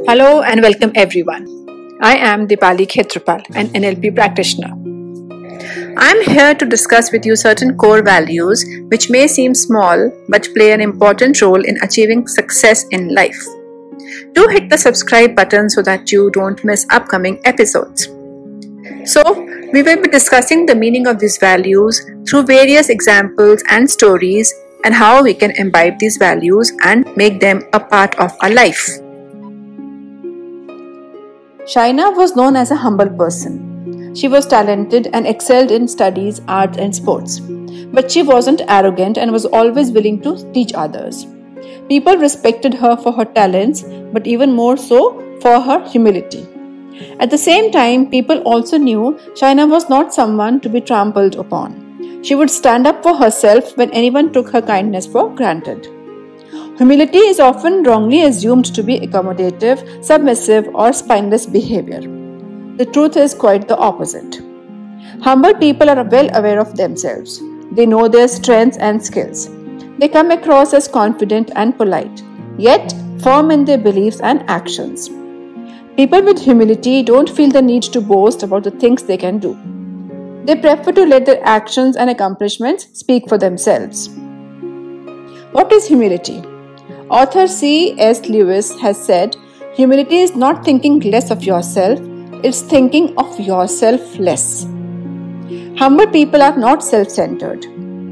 Hello and welcome everyone. I am Deepali, Khetrapal, an NLP practitioner. I am here to discuss with you certain core values which may seem small but play an important role in achieving success in life. Do hit the subscribe button so that you don't miss upcoming episodes. So, we will be discussing the meaning of these values through various examples and stories and how we can imbibe these values and make them a part of our life. Shaina was known as a humble person. She was talented and excelled in studies, art and sports. But she wasn't arrogant and was always willing to teach others. People respected her for her talents, but even more so for her humility. At the same time, people also knew Shaina was not someone to be trampled upon. She would stand up for herself when anyone took her kindness for granted. Humility is often wrongly assumed to be accommodative, submissive, or spineless behavior. The truth is quite the opposite. Humble people are well aware of themselves. They know their strengths and skills. They come across as confident and polite, yet firm in their beliefs and actions. People with humility don't feel the need to boast about the things they can do. They prefer to let their actions and accomplishments speak for themselves. What is humility? Author C.S. Lewis has said, humility is not thinking less of yourself, it's thinking of yourself less. Humble people are not self-centered.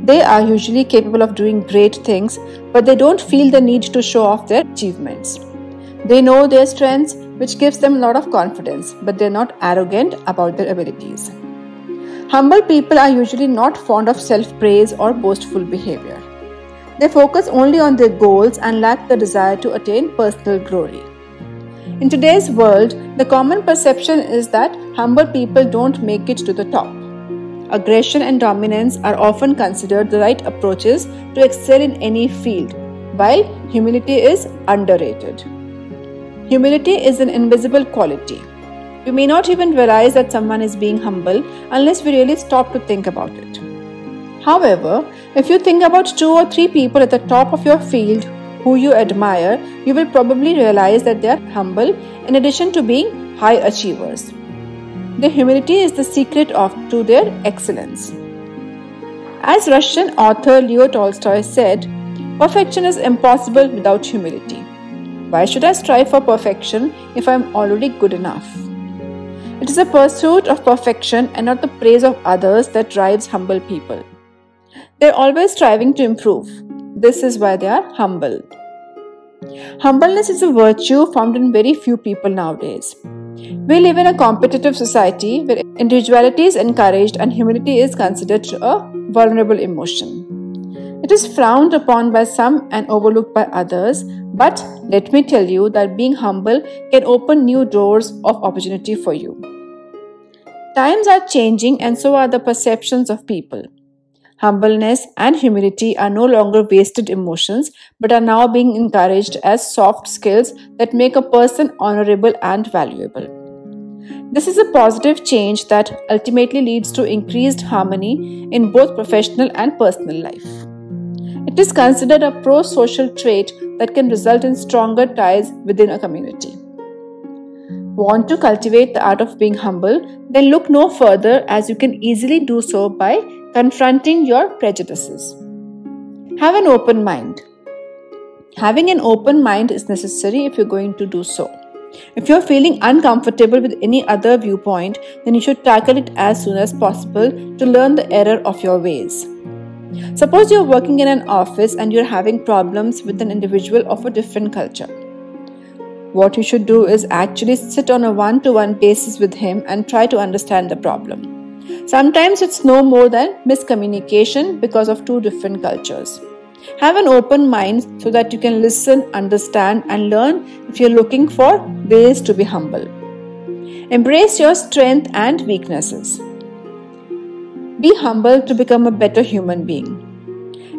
They are usually capable of doing great things, but they don't feel the need to show off their achievements. They know their strengths, which gives them a lot of confidence, but they're not arrogant about their abilities. Humble people are usually not fond of self-praise or boastful behavior. They focus only on their goals and lack the desire to attain personal glory. In today's world, the common perception is that humble people don't make it to the top. Aggression and dominance are often considered the right approaches to excel in any field, while humility is underrated. Humility is an invisible quality. We may not even realize that someone is being humble unless we really stop to think about it. However, if you think about 2 or 3 people at the top of your field who you admire, you will probably realize that they are humble in addition to being high achievers. Their humility is the secret to their excellence. As Russian author Leo Tolstoy said, perfection is impossible without humility. Why should I strive for perfection if I am already good enough? It is a pursuit of perfection and not the praise of others that drives humble people. They are always striving to improve. This is why they are humble. Humbleness is a virtue found in very few people nowadays. We live in a competitive society where individuality is encouraged and humility is considered a vulnerable emotion. It is frowned upon by some and overlooked by others, but let me tell you that being humble can open new doors of opportunity for you. Times are changing and so are the perceptions of people. Humbleness and humility are no longer wasted emotions but are now being encouraged as soft skills that make a person honorable and valuable. This is a positive change that ultimately leads to increased harmony in both professional and personal life. It is considered a pro-social trait that can result in stronger ties within a community. Want to cultivate the art of being humble? Then look no further, as you can easily do so by confronting your prejudices. Have an open mind. Having an open mind is necessary if you're going to do so. If you're feeling uncomfortable with any other viewpoint, then you should tackle it as soon as possible to learn the error of your ways. Suppose you're working in an office and you're having problems with an individual of a different culture. What you should do is actually sit on a one-to-one basis with him and try to understand the problem. Sometimes it's no more than miscommunication because of 2 different cultures. Have an open mind so that you can listen, understand, and learn if you're looking for ways to be humble. Embrace your strengths and weaknesses. Be humble to become a better human being.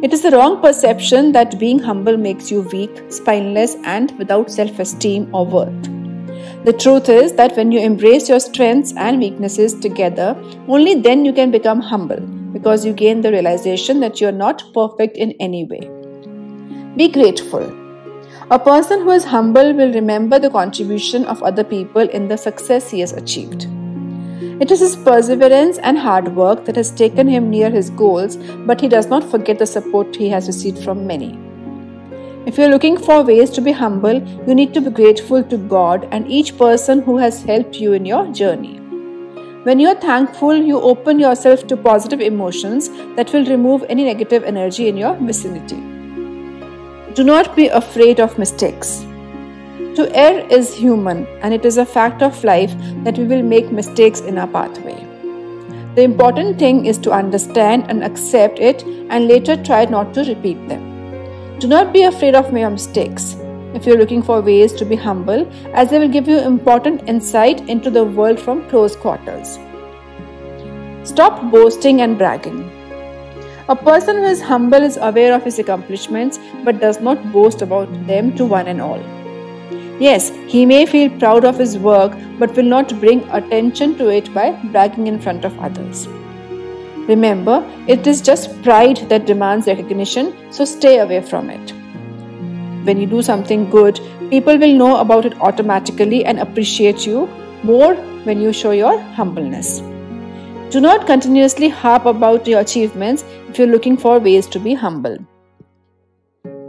It is the wrong perception that being humble makes you weak, spineless, and without self-esteem or worth. The truth is that when you embrace your strengths and weaknesses together, only then you can become humble, because you gain the realization that you are not perfect in any way. Be grateful. A person who is humble will remember the contribution of other people in the success he has achieved. It is his perseverance and hard work that has taken him near his goals, but he does not forget the support he has received from many. If you are looking for ways to be humble, you need to be grateful to God and each person who has helped you in your journey. When you are thankful, you open yourself to positive emotions that will remove any negative energy in your vicinity. Do not be afraid of mistakes. To err is human, and it is a fact of life that we will make mistakes in our pathway. The important thing is to understand and accept it and later try not to repeat them. Do not be afraid of your mistakes if you are looking for ways to be humble, as they will give you important insight into the world from close quarters. Stop boasting and bragging. A person who is humble is aware of his accomplishments but does not boast about them to one and all. Yes, he may feel proud of his work but will not bring attention to it by bragging in front of others. Remember, it is just pride that demands recognition, so stay away from it. When you do something good, people will know about it automatically and appreciate you more when you show your humbleness. Do not continuously harp about your achievements if you are looking for ways to be humble.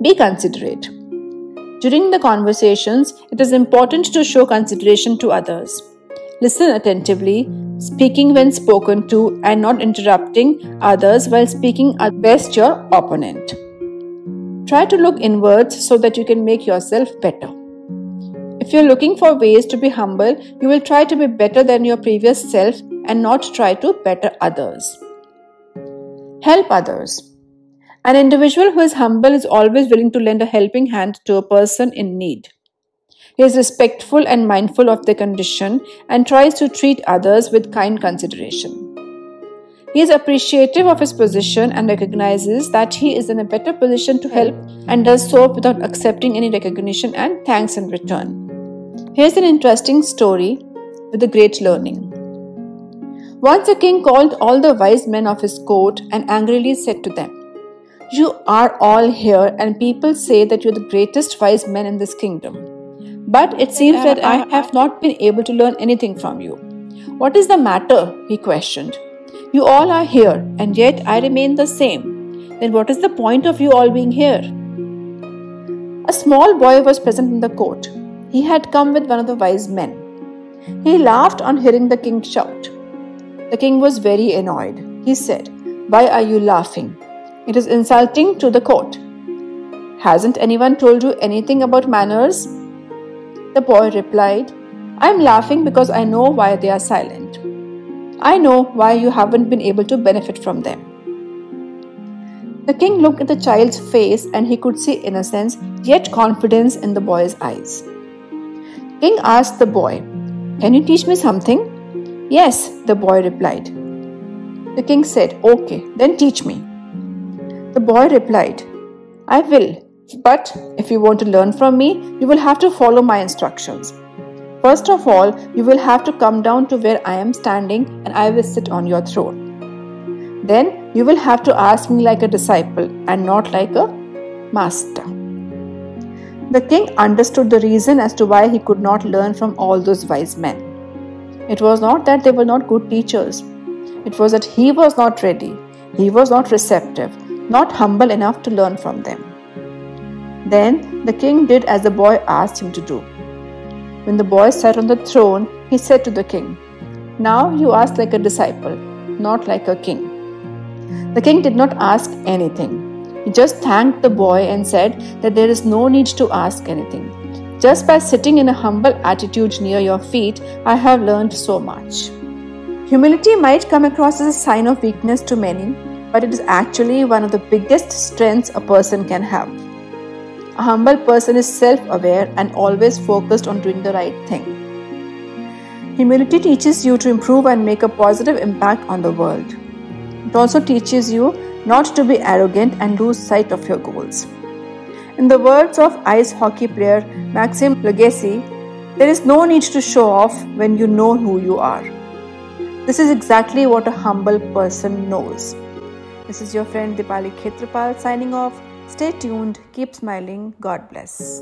Be considerate. During the conversations, it is important to show consideration to others. Listen attentively, speaking when spoken to, and not interrupting others while speaking against your opponent. Try to look inwards so that you can make yourself better. If you are looking for ways to be humble, you will try to be better than your previous self and not try to better others. Help others. An individual who is humble is always willing to lend a helping hand to a person in need. He is respectful and mindful of their condition and tries to treat others with kind consideration. He is appreciative of his position and recognizes that he is in a better position to help and does so without accepting any recognition and thanks in return. Here's an interesting story with a great learning. Once a king called all the wise men of his court and angrily said to them, "You are all here and people say that you are the greatest wise men in this kingdom. But it seems that I have not been able to learn anything from you. What is the matter?" he questioned. "You all are here and yet I remain the same. Then what is the point of you all being here?" A small boy was present in the court. He had come with one of the wise men. He laughed on hearing the king shout. The king was very annoyed. He said, "Why are you laughing? It is insulting to the court. Hasn't anyone told you anything about manners?" The boy replied, "I am laughing because I know why they are silent. I know why you haven't been able to benefit from them." The king looked at the child's face and he could see innocence yet confidence in the boy's eyes. King asked the boy, "Can you teach me something?" "Yes," the boy replied. The king said, "Okay, then teach me." The boy replied, "I will, but if you want to learn from me, you will have to follow my instructions. First of all, you will have to come down to where I am standing and I will sit on your throne. Then you will have to ask me like a disciple and not like a master." The king understood the reason as to why he could not learn from all those wise men. It was not that they were not good teachers. It was that he was not ready. He was not receptive, not humble enough to learn from them. Then the king did as the boy asked him to do. When the boy sat on the throne, he said to the king, "Now you ask like a disciple, not like a king." The king did not ask anything. He just thanked the boy and said that there is no need to ask anything. Just by sitting in a humble attitude near your feet, I have learned so much. Humility might come across as a sign of weakness to many, but it is actually one of the biggest strengths a person can have. A humble person is self-aware and always focused on doing the right thing. Humility teaches you to improve and make a positive impact on the world. It also teaches you not to be arrogant and lose sight of your goals. In the words of ice hockey player Maxime Legacy, there is no need to show off when you know who you are. This is exactly what a humble person knows. This is your friend Deepali Khetrapal signing off. Stay tuned, keep smiling. God bless.